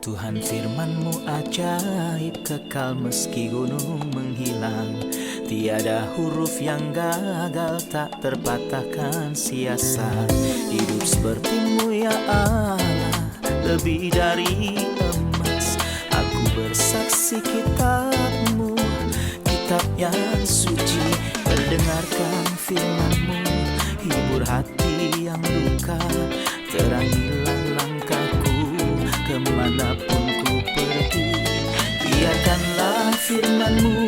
Tuhan firman-Mu ajaib, kekal meski gunung menghilang. Tiada huruf yang gagal, tak terpatahkan siasat. Hidup seperti-Mu ya Allah, lebih dari emas. Aku bersaksi kitab-Mu, kitab yang suci. Terdengarkan firman-Mu, hibur hati yang luka. Terangilah langkahku kemanapun ku pergi. Biarkanlah firman-Mu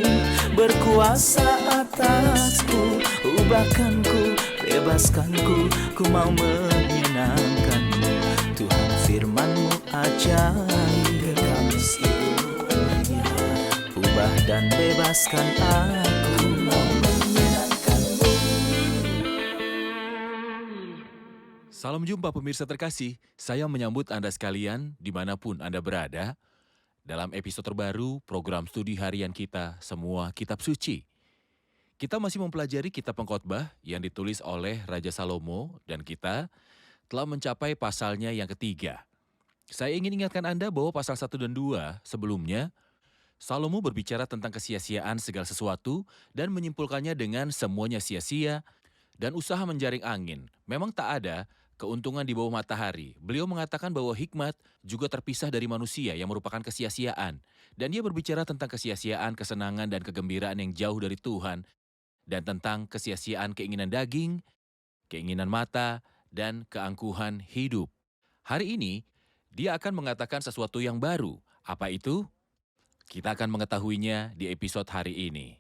berkuasa atasku. Ubahkanku, bebaskanku, ku mau menyenangkan-Mu. Tuhan firman-Mu ajaib, kekal meski gunung menghilang. Ubah dan bebaskan aku, mau menyenangkan-Mu. Salam jumpa pemirsa terkasih, saya menyambut Anda sekalian dimanapun Anda berada dalam episode terbaru program studi harian kita Semua Kitab Suci. Kita masih mempelajari kitab Pengkhotbah yang ditulis oleh Raja Salomo dan kita telah mencapai pasalnya yang ketiga. Saya ingin ingatkan Anda bahwa pasal 1 dan 2 sebelumnya, Salomo berbicara tentang kesia-siaan segala sesuatu dan menyimpulkannya dengan semuanya sia-sia dan usaha menjaring angin. Memang tak ada keuntungan di bawah matahari. Beliau mengatakan bahwa hikmat juga terpisah dari manusia yang merupakan kesia-siaan. Dan dia berbicara tentang kesia-siaan, kesenangan, dan kegembiraan yang jauh dari Tuhan. Dan tentang kesia-siaan keinginan daging, keinginan mata, dan keangkuhan hidup. Hari ini, dia akan mengatakan sesuatu yang baru. Apa itu? Kita akan mengetahuinya di episode hari ini.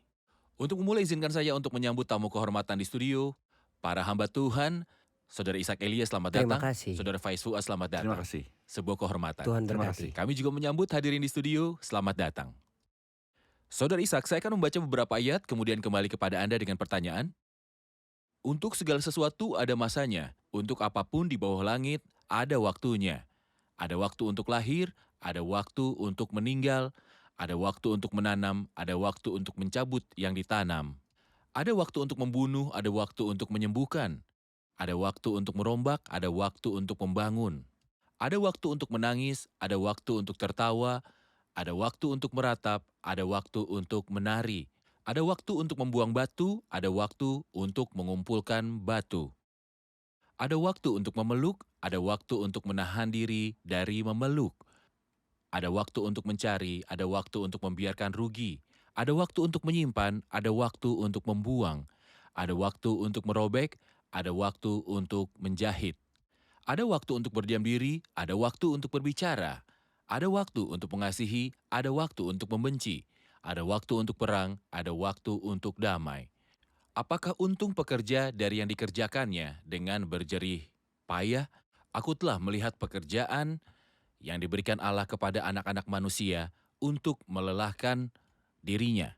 Untuk memulai, izinkan saya untuk menyambut tamu kehormatan di studio, para hamba Tuhan, Saudara Ishak Elia selamat Terima datang, kasih. Saudara Faiz Fuad selamat datang. Terima kasih. Sebuah kehormatan. Tuhan Terima berkati. kasih. Kami juga menyambut hadirin di studio, selamat datang. Saudara Ishak, saya akan membaca beberapa ayat, kemudian kembali kepada Anda dengan pertanyaan. Untuk segala sesuatu ada masanya, untuk apapun di bawah langit ada waktunya. Ada waktu untuk lahir, ada waktu untuk meninggal, ada waktu untuk menanam, ada waktu untuk mencabut yang ditanam. Ada waktu untuk membunuh, ada waktu untuk menyembuhkan. Ada waktu untuk merombak, ada waktu untuk membangun. Ada waktu untuk menangis, ada waktu untuk tertawa, ada waktu untuk meratap, ada waktu untuk menari. Ada waktu untuk membuang batu, ada waktu untuk mengumpulkan batu. Ada waktu untuk memeluk, ada waktu untuk menahan diri dari memeluk. Ada waktu untuk mencari, ada waktu untuk membiarkan rugi. Ada waktu untuk menyimpan, ada waktu untuk membuang. Ada waktu untuk merobek, ada waktu untuk menjahit. Ada waktu untuk berdiam diri, ada waktu untuk berbicara. Ada waktu untuk mengasihi, ada waktu untuk membenci. Ada waktu untuk perang, ada waktu untuk damai. Apakah untung pekerja dari yang dikerjakannya dengan berjerih payah? Aku telah melihat pekerjaan yang diberikan Allah kepada anak-anak manusia untuk melelahkan dirinya.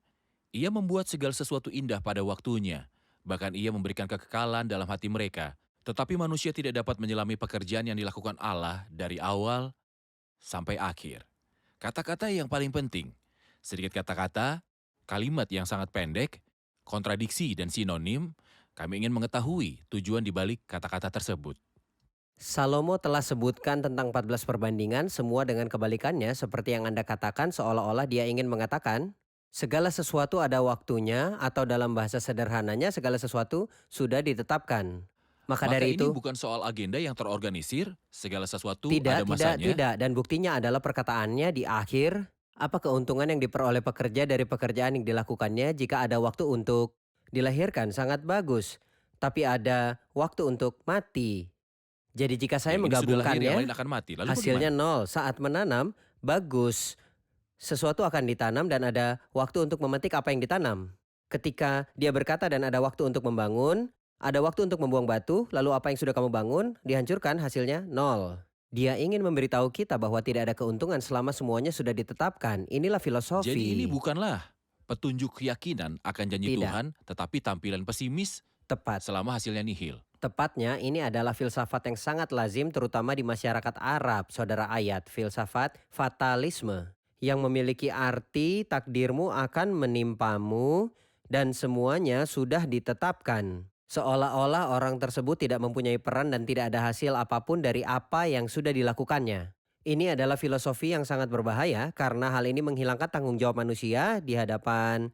Ia membuat segala sesuatu indah pada waktunya. Bahkan ia memberikan kekekalan dalam hati mereka. Tetapi manusia tidak dapat menyelami pekerjaan yang dilakukan Allah dari awal sampai akhir. Kata-kata yang paling penting. Sedikit kata-kata, kalimat yang sangat pendek, kontradiksi dan sinonim, kami ingin mengetahui tujuan dibalik kata-kata tersebut. Salomo telah sebutkan tentang 14 perbandingan, semua dengan kebalikannya seperti yang Anda katakan, seolah-olah dia ingin mengatakan segala sesuatu ada waktunya, atau dalam bahasa sederhananya segala sesuatu sudah ditetapkan. Maka Maka dari ini itu bukan soal agenda yang terorganisir, segala sesuatu tidak, ada masanya. dan buktinya adalah perkataannya di akhir. Apa keuntungan yang diperoleh pekerja dari pekerjaan yang dilakukannya jika ada waktu untuk dilahirkan? Sangat bagus. Tapi ada waktu untuk mati. Jadi jika saya Yang ini sudah lahir, yang lain menggabungkannya, akan mati. Lalu hasilnya bagaimana? 0. Saat menanam, bagus. Sesuatu akan ditanam dan ada waktu untuk memetik apa yang ditanam. Ketika dia berkata dan ada waktu untuk membangun, ada waktu untuk membuang batu, lalu apa yang sudah kamu bangun dihancurkan, hasilnya 0. Dia ingin memberitahu kita bahwa tidak ada keuntungan selama semuanya sudah ditetapkan. Inilah filosofi. Jadi ini bukanlah petunjuk keyakinan akan janji Tidak. Tuhan, tetapi tampilan pesimis Tepat. selama hasilnya nihil. Tepatnya ini adalah filsafat yang sangat lazim terutama di masyarakat Arab, saudara ayat, filsafat fatalisme yang memiliki arti takdirmu akan menimpamu dan semuanya sudah ditetapkan. Seolah-olah orang tersebut tidak mempunyai peran dan tidak ada hasil apapun dari apa yang sudah dilakukannya. Ini adalah filosofi yang sangat berbahaya karena hal ini menghilangkan tanggung jawab manusia di hadapan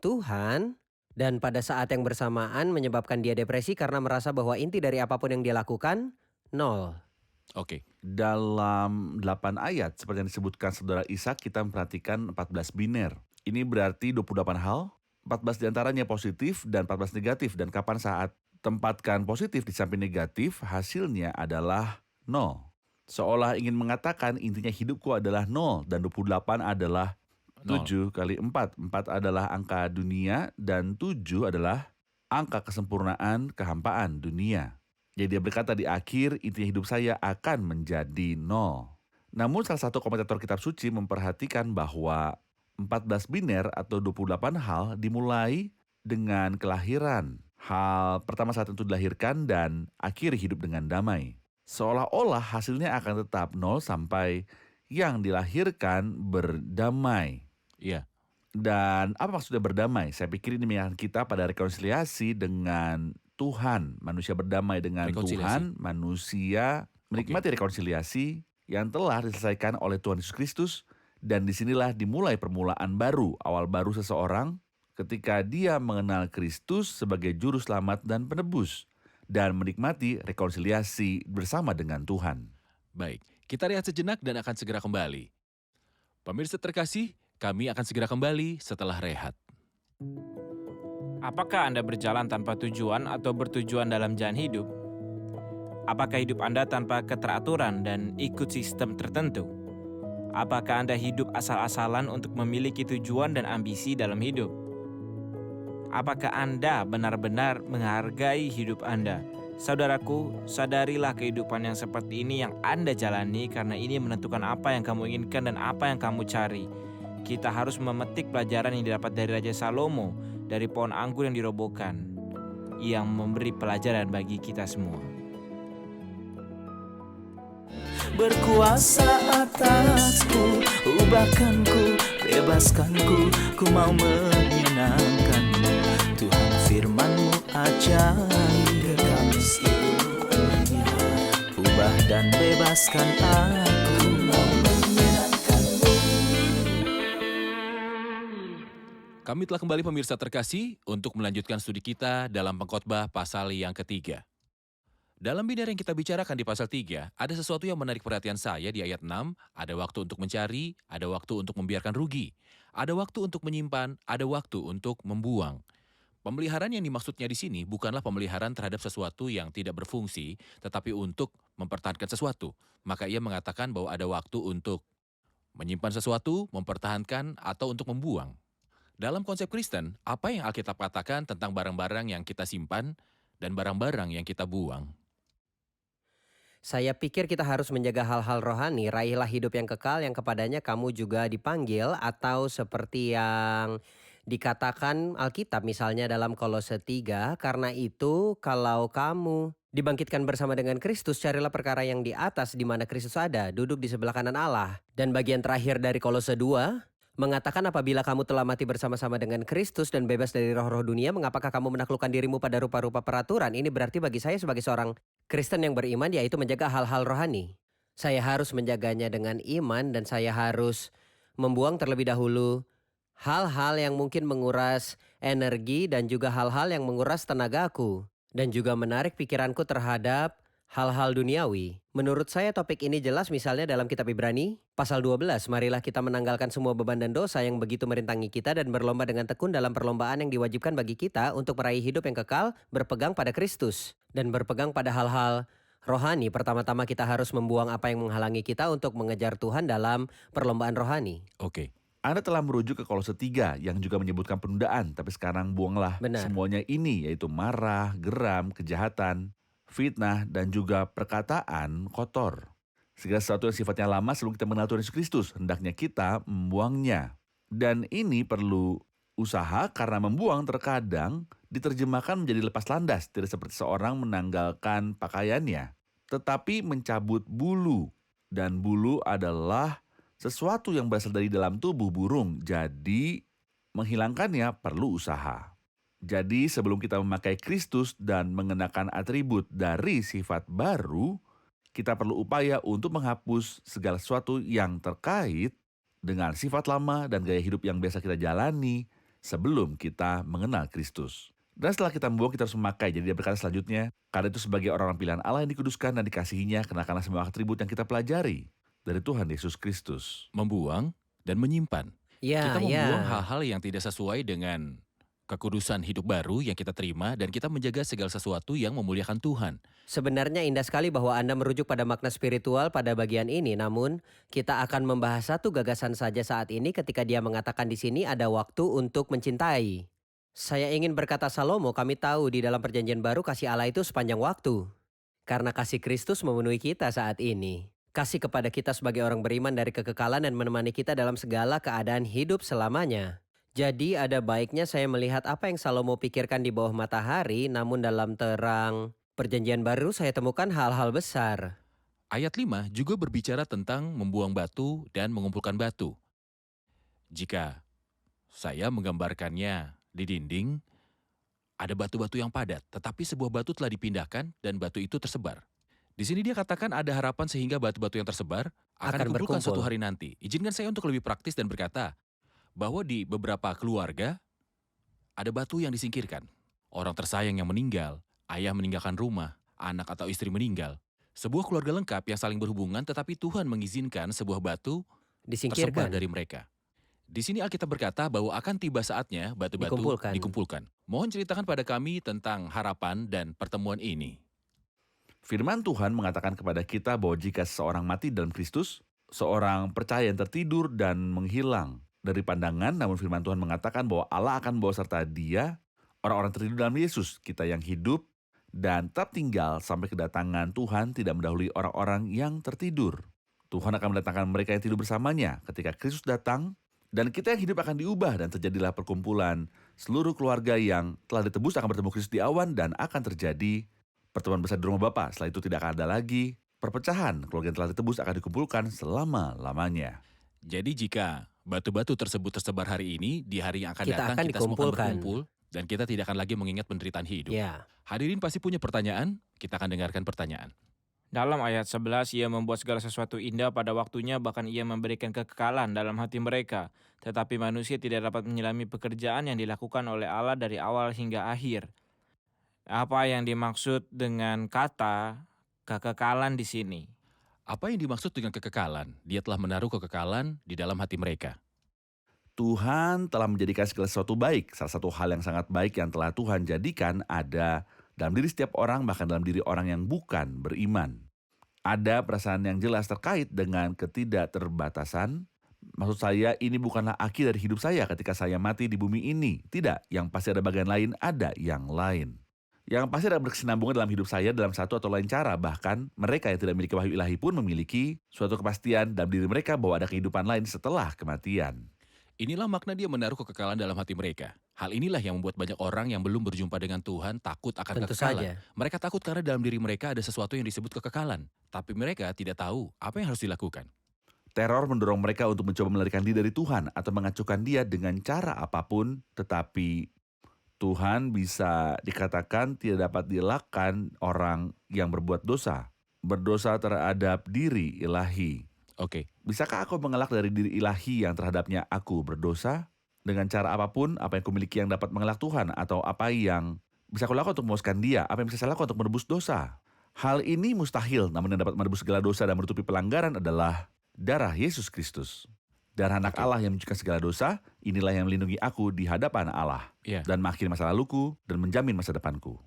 Tuhan dan pada saat yang bersamaan menyebabkan dia depresi karena merasa bahwa inti dari apapun yang dia lakukan nol. Oke, Dalam 8 ayat seperti yang disebutkan saudara Ishak, kita memperhatikan 14 biner. Ini berarti 28 hal, 14 diantaranya positif dan 14 negatif. Dan kapan saat tempatkan positif di samping negatif, hasilnya adalah 0. Seolah ingin mengatakan intinya hidupku adalah 0 dan 28 adalah 0. 7 kali 4. 4 adalah angka dunia dan 7 adalah angka kesempurnaan kehampaan dunia. Jadi dia berkata di akhir intinya hidup saya akan menjadi 0. Namun salah satu komentator kitab suci memperhatikan bahwa 14 biner atau 28 hal dimulai dengan kelahiran. Hal pertama saat itu dilahirkan dan akhiri hidup dengan damai. Seolah-olah hasilnya akan tetap 0 sampai yang dilahirkan berdamai. iya. Dan apa maksudnya berdamai? Saya pikir ini mengingatkan kita pada rekonsiliasi dengan Tuhan. Manusia berdamai dengan Rekonsiliasi. Tuhan, manusia menikmati rekonsiliasi yang telah diselesaikan oleh Tuhan Yesus Kristus. Dan disinilah dimulai permulaan baru, awal baru seseorang ketika dia mengenal Kristus sebagai juru selamat dan penebus. Dan menikmati rekonsiliasi bersama dengan Tuhan. Baik, kita rehat sejenak dan akan segera kembali. Pemirsa terkasih, kami akan segera kembali setelah rehat. Apakah Anda berjalan tanpa tujuan atau bertujuan dalam jalan hidup? Apakah hidup Anda tanpa keteraturan dan ikut sistem tertentu? Apakah Anda hidup asal-asalan untuk memiliki tujuan dan ambisi dalam hidup? Apakah Anda benar-benar menghargai hidup Anda? Saudaraku, sadarilah kehidupan yang seperti ini yang Anda jalani karena ini menentukan apa yang kamu inginkan dan apa yang kamu cari. Kita harus memetik pelajaran yang didapat dari Raja Salomo, dari pohon anggur yang dirobohkan, yang memberi pelajaran bagi kita semua. Berkuasa atasku, ubahkanku, bebaskanku, ku mau menyenangkanmu. Tuhan firman-Mu ajaib, kekal seluruhnya. Ubah dan bebaskan aku, mau menyenangkanmu. Kami telah kembali pemirsa terkasih untuk melanjutkan studi kita dalam pengkhotbah pasal yang ketiga. Dalam bidang yang kita bicarakan di pasal 3, ada sesuatu yang menarik perhatian saya di ayat 6, ada waktu untuk mencari, ada waktu untuk membiarkan rugi, ada waktu untuk menyimpan, ada waktu untuk membuang. Pemeliharaan yang dimaksudnya di sini bukanlah pemeliharaan terhadap sesuatu yang tidak berfungsi, tetapi untuk mempertahankan sesuatu. Maka ia mengatakan bahwa ada waktu untuk menyimpan sesuatu, mempertahankan, atau untuk membuang. Dalam konsep Kristen, apa yang Alkitab katakan tentang barang-barang yang kita simpan dan barang-barang yang kita buang? Saya pikir kita harus menjaga hal-hal rohani, raihlah hidup yang kekal yang kepadanya kamu juga dipanggil, atau seperti yang dikatakan Alkitab misalnya dalam Kolose 3, karena itu kalau kamu dibangkitkan bersama dengan Kristus, carilah perkara yang di atas di mana Kristus ada, duduk di sebelah kanan Allah. Dan bagian terakhir dari Kolose 2 mengatakan apabila kamu telah mati bersama-sama dengan Kristus dan bebas dari roh-roh dunia, mengapakah kamu menaklukkan dirimu pada rupa-rupa peraturan? Ini berarti bagi saya sebagai seorang Kristen yang beriman yaitu menjaga hal-hal rohani. Saya harus menjaganya dengan iman dan saya harus membuang terlebih dahulu hal-hal yang mungkin menguras energi dan juga hal-hal yang menguras tenagaku. Dan juga menarik pikiranku terhadap hal-hal duniawi. Menurut saya topik ini jelas misalnya dalam kitab Ibrani pasal 12. Marilah kita menanggalkan semua beban dan dosa yang begitu merintangi kita dan berlomba dengan tekun dalam perlombaan yang diwajibkan bagi kita untuk meraih hidup yang kekal, berpegang pada Kristus. Dan berpegang pada hal-hal rohani, pertama-tama kita harus membuang apa yang menghalangi kita untuk mengejar Tuhan dalam perlombaan rohani. Oke, Anda telah merujuk ke Kolose 3 yang juga menyebutkan penundaan, tapi sekarang buanglah Benar. semuanya ini, yaitu marah, geram, kejahatan, fitnah, dan juga perkataan kotor. Segala sesuatu yang sifatnya lama sebelum kita mengenal Tuhan Yesus Kristus, hendaknya kita membuangnya. Dan ini perlu usaha karena membuang terkadang diterjemahkan menjadi lepas landas, tidak seperti seorang menanggalkan pakaiannya, tetapi mencabut bulu. Dan bulu adalah sesuatu yang berasal dari dalam tubuh burung, jadi menghilangkannya perlu usaha. Jadi sebelum kita memakai Kristus dan mengenakan atribut dari sifat baru, kita perlu upaya untuk menghapus segala sesuatu yang terkait dengan sifat lama dan gaya hidup yang biasa kita jalani sebelum kita mengenal Kristus. Dan setelah kita membuang, kita harus memakai. Jadi dia berkata selanjutnya, karena itu sebagai orang-orang pilihan Allah yang dikuduskan dan dikasihinya, kenakanlah semua atribut yang kita pelajari dari Tuhan Yesus Kristus. Membuang dan menyimpan. Ya, Kita membuang ya. hal-hal yang tidak sesuai dengan kekudusan hidup baru yang kita terima dan kita menjaga segala sesuatu yang memuliakan Tuhan. Sebenarnya indah sekali bahwa Anda merujuk pada makna spiritual pada bagian ini, namun kita akan membahas satu gagasan saja saat ini ketika dia mengatakan di sini ada waktu untuk mencintai. Saya ingin berkata Salomo, kami tahu di dalam perjanjian baru kasih Allah itu sepanjang waktu. Karena kasih Kristus memenuhi kita saat ini. Kasih kepada kita sebagai orang beriman dari kekekalan dan menemani kita dalam segala keadaan hidup selamanya. Jadi ada baiknya saya melihat apa yang Salomo pikirkan di bawah matahari, namun dalam terang perjanjian baru saya temukan hal-hal besar. Ayat 5 juga berbicara tentang membuang batu dan mengumpulkan batu. Jika saya menggambarkannya di dinding, ada batu-batu yang padat, tetapi sebuah batu telah dipindahkan dan batu itu tersebar. Di sini dia katakan ada harapan sehingga batu-batu yang tersebar akan Akan dikumpulkan berkumpul. suatu hari nanti. Izinkan saya untuk lebih praktis dan berkata bahwa di beberapa keluarga ada batu yang disingkirkan. Orang tersayang yang meninggal, ayah meninggalkan rumah, anak atau istri meninggal. Sebuah keluarga lengkap yang saling berhubungan tetapi Tuhan mengizinkan sebuah batu tersebar Disingkirkan. dari mereka. Di sini Alkitab berkata bahwa akan tiba saatnya batu-batu Dikumpulkan. dikumpulkan. Mohon ceritakan pada kami tentang harapan dan pertemuan ini. Firman Tuhan mengatakan kepada kita bahwa jika seseorang mati dalam Kristus, seorang percaya yang tertidur dan menghilang dari pandangan, namun firman Tuhan mengatakan bahwa Allah akan membawa serta dia, orang-orang tertidur dalam Yesus, kita yang hidup dan tetap tinggal sampai kedatangan Tuhan tidak mendahului orang-orang yang tertidur. Tuhan akan mendatangkan mereka yang tidur bersamanya ketika Kristus datang, dan kita yang hidup akan diubah dan terjadilah perkumpulan seluruh keluarga yang telah ditebus akan bertemu Kristus di awan dan akan terjadi pertemuan besar di rumah Bapa. Setelah itu tidak akan ada lagi perpecahan. Keluarga yang telah ditebus akan dikumpulkan selama-lamanya. Jadi jika batu-batu tersebut tersebar hari ini, di hari yang akan Kita datang akan kita semua akan dikumpulkan. berkumpul dan kita tidak akan lagi mengingat penderitaan hidup. Ya. Hadirin pasti punya pertanyaan, kita akan dengarkan pertanyaan. Dalam ayat 11, ia membuat segala sesuatu indah pada waktunya, bahkan ia memberikan kekekalan dalam hati mereka. Tetapi manusia tidak dapat menyelami pekerjaan yang dilakukan oleh Allah dari awal hingga akhir. Apa yang dimaksud dengan kata kekekalan di sini? Apa yang dimaksud dengan kekekalan? Dia telah menaruh kekekalan di dalam hati mereka. Tuhan telah menjadikan segala sesuatu baik. Salah satu hal yang sangat baik yang telah Tuhan jadikan ada dalam diri setiap orang, bahkan dalam diri orang yang bukan beriman. Ada perasaan yang jelas terkait dengan ketidakterbatasan. Maksud saya, ini bukanlah akhir dari hidup saya ketika saya mati di bumi ini. Tidak, yang pasti ada bagian lain, ada yang lain. Yang pasti ada berkesinambungan dalam hidup saya dalam satu atau lain cara. Bahkan mereka yang tidak memiliki wahyu ilahi pun memiliki suatu kepastian dalam diri mereka bahwa ada kehidupan lain setelah kematian. Inilah makna dia menaruh kekekalan dalam hati mereka. Hal inilah yang membuat banyak orang yang belum berjumpa dengan Tuhan takut akan Tentu kekekalan. saja. Mereka takut karena dalam diri mereka ada sesuatu yang disebut kekekalan. Tapi mereka tidak tahu apa yang harus dilakukan. Teror mendorong mereka untuk mencoba melarikan diri dari Tuhan atau mengacuhkan dia dengan cara apapun, tetapi Tuhan bisa dikatakan tidak dapat dielakkan orang yang berbuat dosa. Berdosa terhadap diri ilahi. Oke, Bisakah aku mengelak dari diri ilahi yang terhadapnya aku berdosa? Dengan cara apapun, apa yang kumiliki yang dapat mengelak Tuhan, atau apa yang bisa aku lakukan untuk memuaskan dia, apa yang bisa saya lakukan untuk menebus dosa? Hal ini mustahil, namun yang dapat menebus segala dosa dan menutupi pelanggaran adalah darah Yesus Kristus. Darah anak Oke. Allah yang mencucikan segala dosa, inilah yang melindungi aku di hadapan Allah, ya. dan mengakhiri masa laluku, dan menjamin masa depanku.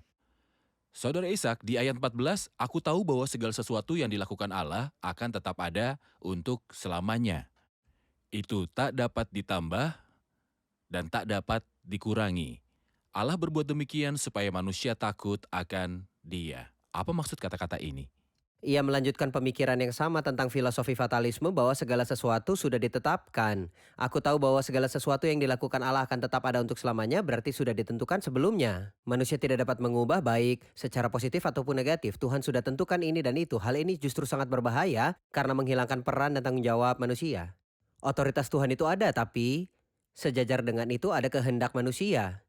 Saudara Ishak, di ayat 14, aku tahu bahwa segala sesuatu yang dilakukan Allah akan tetap ada untuk selamanya. Itu tak dapat ditambah dan tak dapat dikurangi. Allah berbuat demikian supaya manusia takut akan Dia. Apa maksud kata-kata ini? Ia melanjutkan pemikiran yang sama tentang filosofi fatalisme bahwa segala sesuatu sudah ditetapkan. Aku tahu bahwa segala sesuatu yang dilakukan Allah akan tetap ada untuk selamanya, berarti sudah ditentukan sebelumnya. Manusia tidak dapat mengubah baik secara positif ataupun negatif. Tuhan sudah tentukan ini dan itu. Hal ini justru sangat berbahaya karena menghilangkan peran dan tanggung jawab manusia. Otoritas Tuhan itu ada, tapi sejajar dengan itu ada kehendak manusia.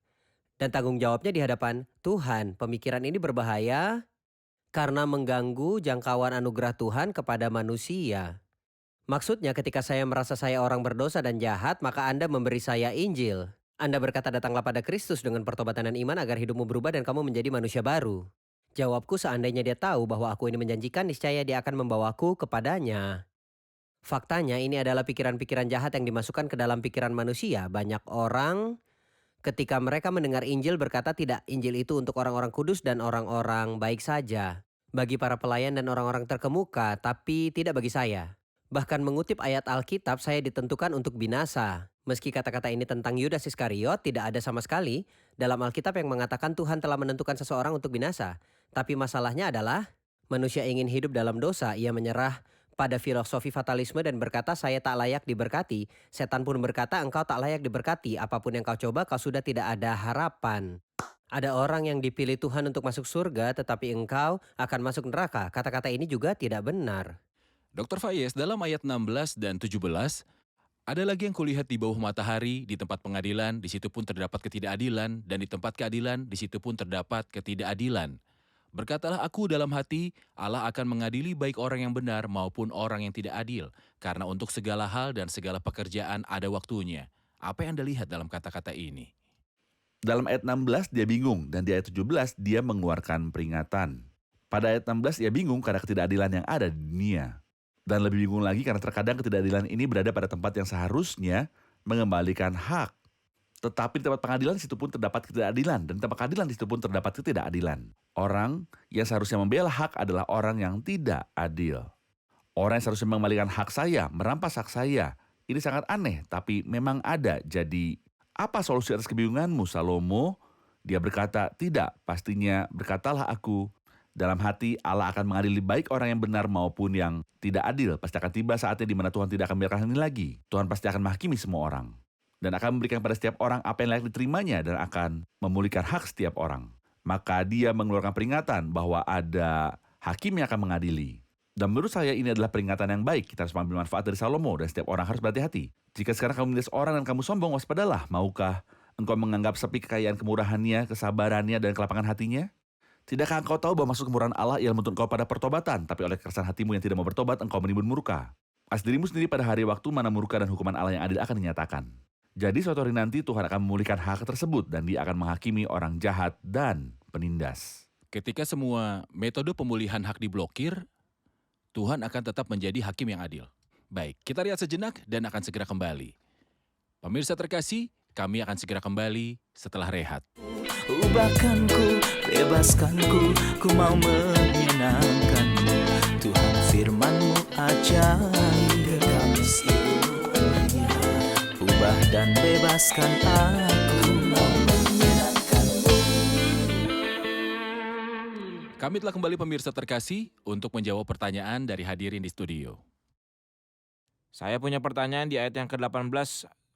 Dan tanggung jawabnya di hadapan Tuhan. Pemikiran ini berbahaya karena mengganggu jangkauan anugerah Tuhan kepada manusia. Maksudnya ketika saya merasa saya orang berdosa dan jahat, maka Anda memberi saya Injil. Anda berkata datanglah pada Kristus dengan pertobatan dan iman agar hidupmu berubah dan kamu menjadi manusia baru. Jawabku, seandainya dia tahu bahwa aku ini menjanjikan, niscaya dia akan membawaku kepadanya. Faktanya ini adalah pikiran-pikiran jahat yang dimasukkan ke dalam pikiran manusia. Banyak orang ketika mereka mendengar Injil berkata tidak, Injil itu untuk orang-orang kudus dan orang-orang baik saja. Bagi para pelayan dan orang-orang terkemuka, tapi tidak bagi saya. Bahkan mengutip ayat Alkitab, saya ditentukan untuk binasa. Meski kata-kata ini tentang Yudas Iskariot, tidak ada sama sekali dalam Alkitab yang mengatakan Tuhan telah menentukan seseorang untuk binasa. Tapi masalahnya adalah manusia ingin hidup dalam dosa, ia menyerah pada filosofi fatalisme dan berkata saya tak layak diberkati. Setan pun berkata engkau tak layak diberkati, apapun yang kau coba kau sudah tidak ada harapan. Ada orang yang dipilih Tuhan untuk masuk surga tetapi engkau akan masuk neraka. Kata-kata ini juga tidak benar. Dr. Fayez, dalam ayat 16 dan 17, ada lagi yang kulihat di bawah matahari, di tempat pengadilan, di situ pun terdapat ketidakadilan, dan di tempat keadilan, di situ pun terdapat ketidakadilan. Berkatalah aku dalam hati, Allah akan mengadili baik orang yang benar maupun orang yang tidak adil, karena untuk segala hal dan segala pekerjaan ada waktunya. Apa yang Anda lihat dalam kata-kata ini? Dalam ayat 16 dia bingung dan di ayat 17 dia mengeluarkan peringatan. Pada ayat 16 ia bingung karena ketidakadilan yang ada di dunia. Dan lebih bingung lagi karena terkadang ketidakadilan ini berada pada tempat yang seharusnya mengembalikan hak. Tetapi di tempat pengadilan di situ pun terdapat ketidakadilan dan di tempat keadilan di situ pun terdapat ketidakadilan. Orang yang seharusnya membela hak adalah orang yang tidak adil. Orang yang seharusnya mengembalikan hak saya, merampas hak saya. Ini sangat aneh tapi memang ada. Jadi apa solusi atas kebingunganmu, Salomo? Dia berkata, tidak, pastinya berkatalah aku. Dalam hati Allah akan mengadili baik orang yang benar maupun yang tidak adil. Pasti akan tiba saatnya di mana Tuhan tidak akan membiarkan ini lagi. Tuhan pasti akan menghakimi semua orang. Dan akan memberikan pada setiap orang apa yang layak diterimanya dan akan memulihkan hak setiap orang. Maka dia mengeluarkan peringatan bahwa ada hakim yang akan mengadili. Dan menurut saya ini adalah peringatan yang baik. Kita harus mengambil manfaat dari Salomo dan setiap orang harus berhati-hati. Jika sekarang kamu menindas orang dan kamu sombong, waspadalah. Maukah engkau menganggap sepi kekayaan kemurahannya, kesabarannya, dan kelapangan hatinya? Tidakkah engkau tahu bahwa maksud kemurahan Allah ialah menuntut engkau pada pertobatan, tapi oleh keresahan hatimu yang tidak mau bertobat, engkau menimbun murka. As dirimu sendiri pada hari waktu mana murka dan hukuman Allah yang adil akan dinyatakan. Jadi suatu hari nanti Tuhan akan memulihkan hak tersebut dan dia akan menghakimi orang jahat dan penindas. Ketika semua metode pemulihan hak diblokir, Tuhan akan tetap menjadi hakim yang adil. Baik, kita lihat sejenak dan akan segera kembali. Pemirsa terkasih, kami akan segera kembali setelah rehat. Ubahkanku, bebaskanku, ku mau menyenangkanmu. Tuhan firman-Mu ajaib, kami semuanya. Ubah dan bebaskan aku, mau menyenangkanmu. Kami telah kembali pemirsa terkasih untuk menjawab pertanyaan dari hadirin di studio. Saya punya pertanyaan di ayat yang ke-18.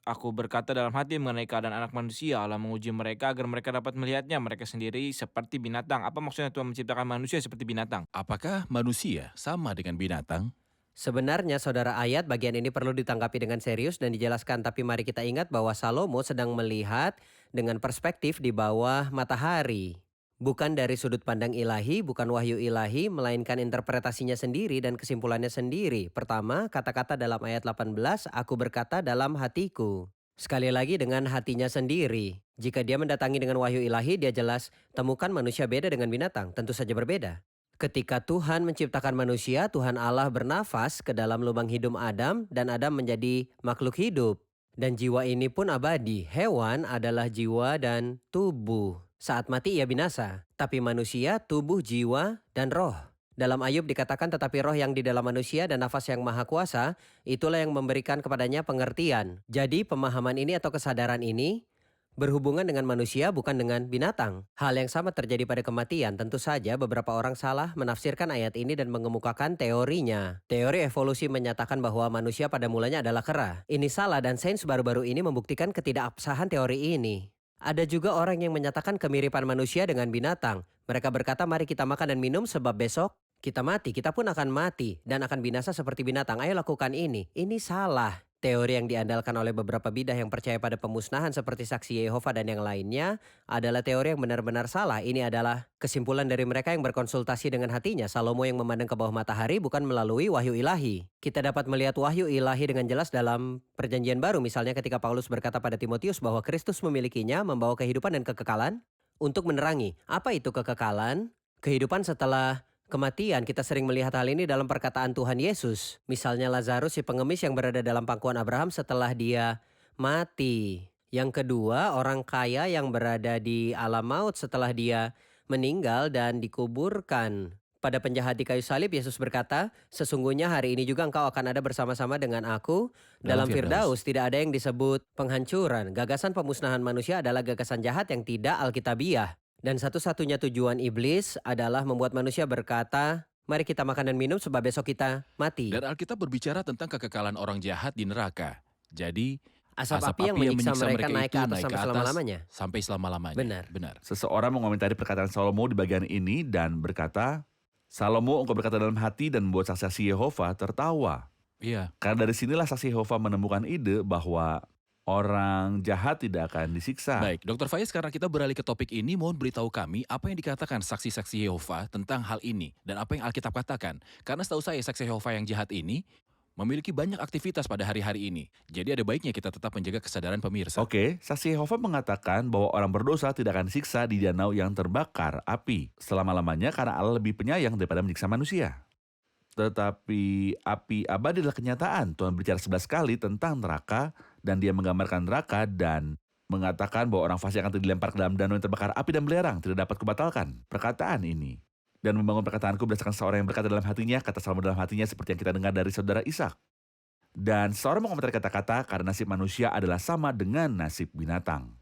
Aku berkata dalam hati mengenai keadaan anak manusia, Allah menguji mereka agar mereka dapat melihatnya mereka sendiri seperti binatang. Apa maksudnya Tuhan menciptakan manusia seperti binatang? Apakah manusia sama dengan binatang? Sebenarnya saudara ayat bagian ini perlu ditanggapi dengan serius dan dijelaskan. Tapi mari kita ingat bahwa Salomo sedang melihat dengan perspektif di bawah matahari. Bukan dari sudut pandang ilahi, bukan wahyu ilahi, melainkan interpretasinya sendiri dan kesimpulannya sendiri. Pertama, kata-kata dalam ayat 18, aku berkata dalam hatiku. Sekali lagi dengan hatinya sendiri. Jika dia mendatangi dengan wahyu ilahi, dia jelas temukan manusia beda dengan binatang. Tentu saja berbeda. Ketika Tuhan menciptakan manusia, Tuhan Allah bernafas ke dalam lubang hidung Adam dan Adam menjadi makhluk hidup. Dan jiwa ini pun abadi. Hewan adalah jiwa dan tubuh. Saat mati ia binasa, tapi manusia, tubuh, jiwa, dan roh. Dalam Ayub dikatakan tetapi roh yang di dalam manusia dan nafas yang maha kuasa, itulah yang memberikan kepadanya pengertian. Jadi pemahaman ini atau kesadaran ini berhubungan dengan manusia bukan dengan binatang. Hal yang sama terjadi pada kematian. Tentu saja beberapa orang salah menafsirkan ayat ini dan mengemukakan teorinya. Teori evolusi menyatakan bahwa manusia pada mulanya adalah kera. Ini salah dan sains baru-baru ini membuktikan ketidakabsahan teori ini. Ada juga orang yang menyatakan kemiripan manusia dengan binatang. Mereka berkata mari kita makan dan minum sebab besok kita mati. Kita pun akan mati dan akan binasa seperti binatang. Ayo lakukan ini. Ini salah. Teori yang diandalkan oleh beberapa bidah yang percaya pada pemusnahan seperti saksi Yehova dan yang lainnya adalah teori yang benar-benar salah. Ini adalah kesimpulan dari mereka yang berkonsultasi dengan hatinya. Salomo yang memandang ke bawah matahari bukan melalui wahyu ilahi. Kita dapat melihat wahyu ilahi dengan jelas dalam Perjanjian Baru. Misalnya ketika Paulus berkata pada Timotius bahwa Kristus memilikinya, membawa kehidupan dan kekekalan untuk menerangi. Apa itu kekekalan? Kehidupan setelah kematian. Kita sering melihat hal ini dalam perkataan Tuhan Yesus. Misalnya Lazarus si pengemis yang berada dalam pangkuan Abraham setelah dia mati. Yang kedua, orang kaya yang berada di alam maut setelah dia meninggal dan dikuburkan. Pada penjahat di kayu salib, Yesus berkata, sesungguhnya hari ini juga engkau akan ada bersama-sama dengan aku dalam Firdaus. Tidak ada yang disebut penghancuran. Gagasan pemusnahan manusia adalah gagasan jahat yang tidak alkitabiah. Dan satu-satunya tujuan iblis adalah membuat manusia berkata, mari kita makan dan minum sebab besok kita mati. Dan Alkitab berbicara tentang kekekalan orang jahat di neraka. Jadi, Asap api yang menyiksa mereka naik ke atas sampai selama-lamanya. Sampai selama-lamanya. Benar. Seseorang mengomentari perkataan Salomo di bagian ini dan berkata, Salomo engkau berkata dalam hati dan membuat saksi Yehova tertawa. Iya, Karena dari sinilah saksi Yehova menemukan ide bahwa orang jahat tidak akan disiksa. baik. Dr. Faiz, karena kita beralih ke topik ini, mohon beritahu kami apa yang dikatakan saksi-saksi Yehova tentang hal ini dan apa yang Alkitab katakan. Karena setahu saya saksi Yehova yang jahat ini memiliki banyak aktivitas pada hari-hari ini. Jadi ada baiknya kita tetap menjaga kesadaran pemirsa. Oke, saksi Yehova mengatakan bahwa orang berdosa tidak akan disiksa di danau yang terbakar api selama-lamanya karena Allah lebih penyayang daripada menyiksa manusia. Tetapi api abadi adalah kenyataan. Tuhan berbicara 11 kali tentang neraka dan dia menggambarkan neraka dan mengatakan bahwa orang fasik akan dilempar ke dalam danau yang terbakar api dan belerang, tidak dapat kubatalkan perkataan ini. Dan membangun perkataanku berdasarkan seorang yang berkata dalam hatinya, kata Salomo dalam hatinya seperti yang kita dengar dari saudara Ishak. Dan seorang mengomentari kata-kata karena nasib manusia adalah sama dengan nasib binatang.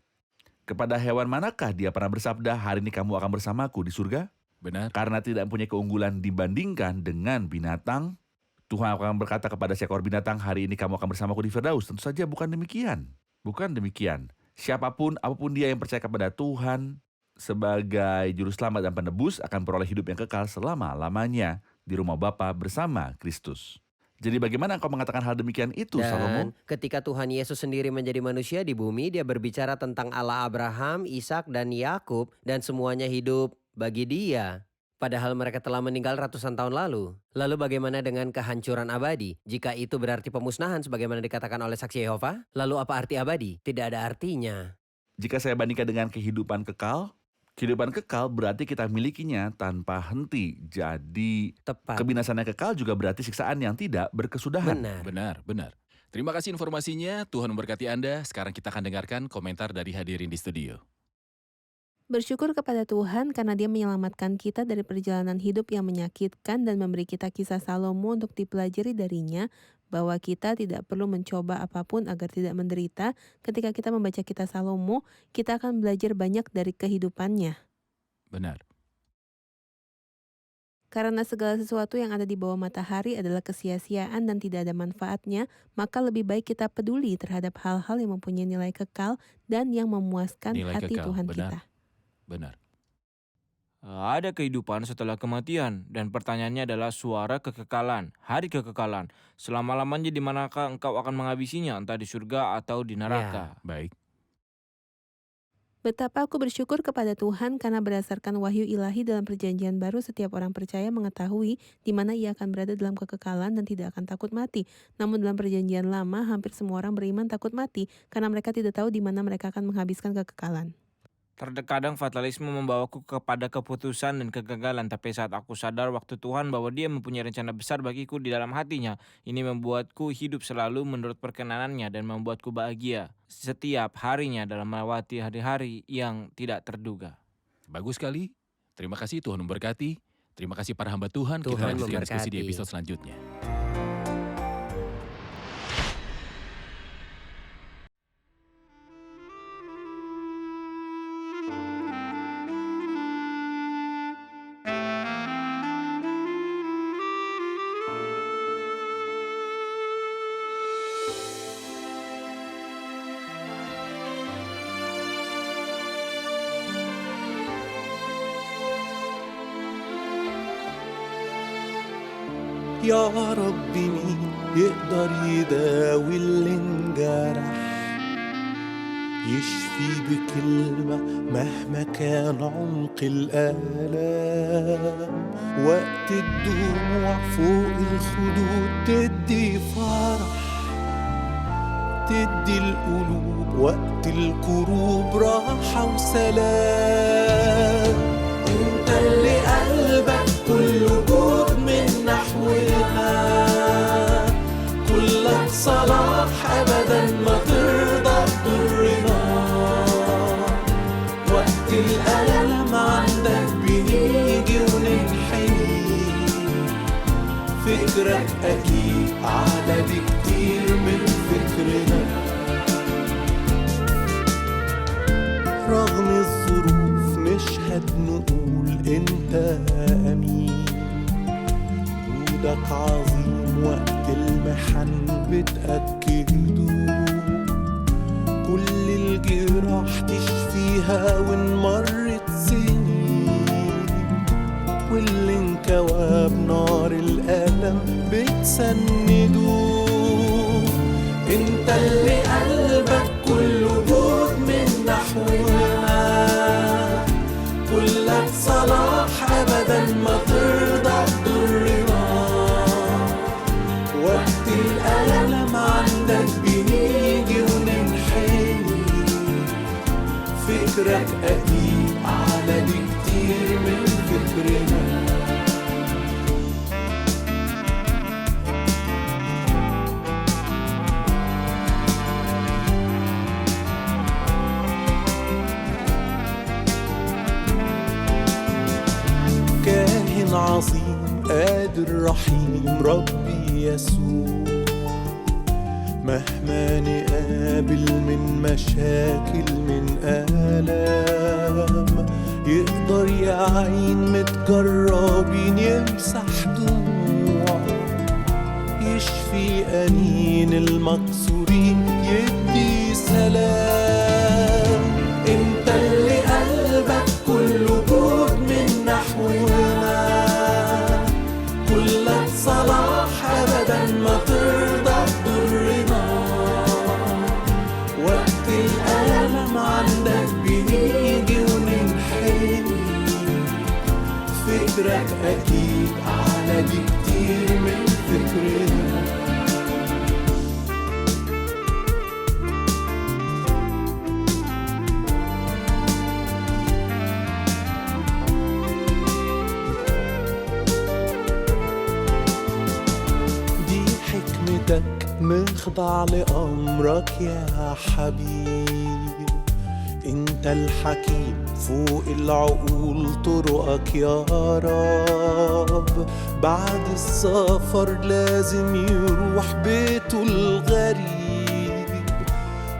Kepada hewan manakah dia pernah bersabda, hari ini kamu akan bersamaku di surga? Benar? Karena tidak mempunyai keunggulan dibandingkan dengan binatang, Tuhan akan berkata kepada seekor binatang, hari ini kamu akan bersamaku di Firdaus. Tentu saja bukan demikian. Bukan demikian. Siapapun, apapun dia yang percaya kepada Tuhan sebagai juru selamat dan penebus akan peroleh hidup yang kekal selama-lamanya di rumah Bapa bersama Kristus. Jadi bagaimana engkau mengatakan hal demikian itu, Salomo? Dan ketika Tuhan Yesus sendiri menjadi manusia di bumi, dia berbicara tentang Allah Abraham, Ishak, dan Yakub, dan semuanya hidup bagi dia. Padahal mereka telah meninggal ratusan tahun lalu. Lalu bagaimana dengan kehancuran abadi? Jika itu berarti pemusnahan sebagaimana dikatakan oleh saksi Yehova, lalu apa arti abadi? Tidak ada artinya. Jika saya bandingkan dengan kehidupan kekal berarti kita milikinya tanpa henti. Jadi Tepat. kebinasan yang kekal juga berarti siksaan yang tidak berkesudahan. Benar. Terima kasih informasinya, Tuhan memberkati Anda. Sekarang kita akan dengarkan komentar dari hadirin di studio. Bersyukur kepada Tuhan karena Dia menyelamatkan kita dari perjalanan hidup yang menyakitkan dan memberi kita kisah Salomo untuk dipelajari darinya, bahwa kita tidak perlu mencoba apapun agar tidak menderita. Ketika kita membaca kitab Salomo, kita akan belajar banyak dari kehidupannya. Benar. Karena segala sesuatu yang ada di bawah matahari adalah kesia-siaan dan tidak ada manfaatnya, maka lebih baik kita peduli terhadap hal-hal yang mempunyai nilai kekal dan yang memuaskan Nilai hati kekal, Tuhan benar. kita. Benar. Ada kehidupan setelah kematian, dan pertanyaannya adalah suara kekekalan, hari kekekalan. Selama-lamanya di manakah engkau akan menghabisinya, entah di surga atau di neraka? Baik. Betapa aku bersyukur kepada Tuhan karena berdasarkan wahyu ilahi dalam perjanjian baru, setiap orang percaya mengetahui di mana ia akan berada dalam kekekalan dan tidak akan takut mati. Namun dalam perjanjian lama, hampir semua orang beriman takut mati karena mereka tidak tahu di mana mereka akan menghabiskan kekekalan. Terkadang fatalisme membawaku kepada keputusan dan kegagalan, tapi saat aku sadar waktu Tuhan bahwa Dia mempunyai rencana besar bagiku di dalam hatinya, ini membuatku hidup selalu menurut perkenanannya dan membuatku bahagia setiap harinya dalam melewati hari-hari yang tidak terduga. Bagus sekali. Terima kasih, Tuhan memberkati. Terima kasih para hamba Tuhan. Kita Tuhan lanjutkan diskusi di memberkati. episode selanjutnya. يا ربي مين يقدر يداوي اللي انجرح، يشفي بكلمة مهما كان عمق الآلام. وقت الدموع فوق الخدود تدي فرح، تدي القلوب وقت الكروب راحة وسلام. انت اللي قلبك كله جود من نحونا، كلك صلاح أبدا ما ترضى تضرنا. وقت الألم عندك بنيجي وننحني، فكرك أكيد أعلى بكتير من فكرنا. رغم الظروف نشهد نقول انت أمين، جودك عظيم وقت المحن بتأكده. كل الجراح تشفيها وإن مرت سنين، واللي انكوى بنار الألم بتسنده. انت اللي قلبك كله جود من نحونا، كلك صلاح أبدا ما ترضى تضرنا. وقت الألم عندك بنيجي وننحني، فكرك أكيد أعلى بكتير من فكرنا. كاهن عظيم قادر رحيم ربي يسوع، مهما نقابل من مشاكل من آلام، يقدر يعين متجربين يمسح دموع، يشفي أنين المكسورين يدي سلام. انت اللي قلبك كله جود من نحونا، كلك صلاح أبدا ما ترضى تضرنا. وقت الألم عندك بنيجي وننحني، فكرك أكيد أعلى بكتير من فكرنا. نخضع لأمرك يا حبيب، انت الحكيم فوق العقول طرقك يا رب. بعد السفر لازم يروح بيته الغريب،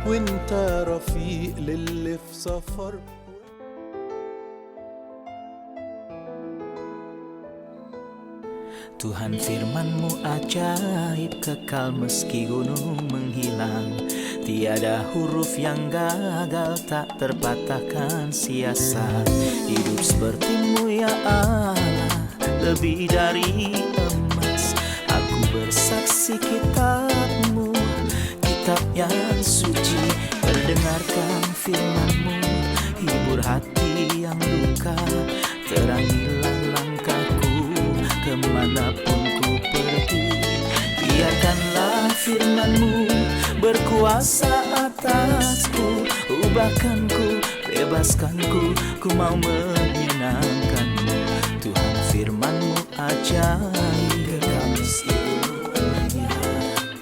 وانت رفيق للي في سفر. Tuhan firman-Mu ajaib, kekal meski gunung menghilang. Tiada huruf yang gagal, tak terpatahkan siasat. Hidup seperti-Mu ya Allah, lebih dari emas. Aku bersaksi kitab-Mu, kitab yang suci. Mendengarkan firman-Mu, hibur hati yang luka. Terangilah langkahku kemanapun ku pergi. Biarkanlah firman-Mu berkuasa atasku. Ubahkanku, bebaskanku, ku mau menyenangkan-Mu. Tuhan firman-Mu ajaib,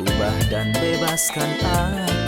ubah dan bebaskan aku.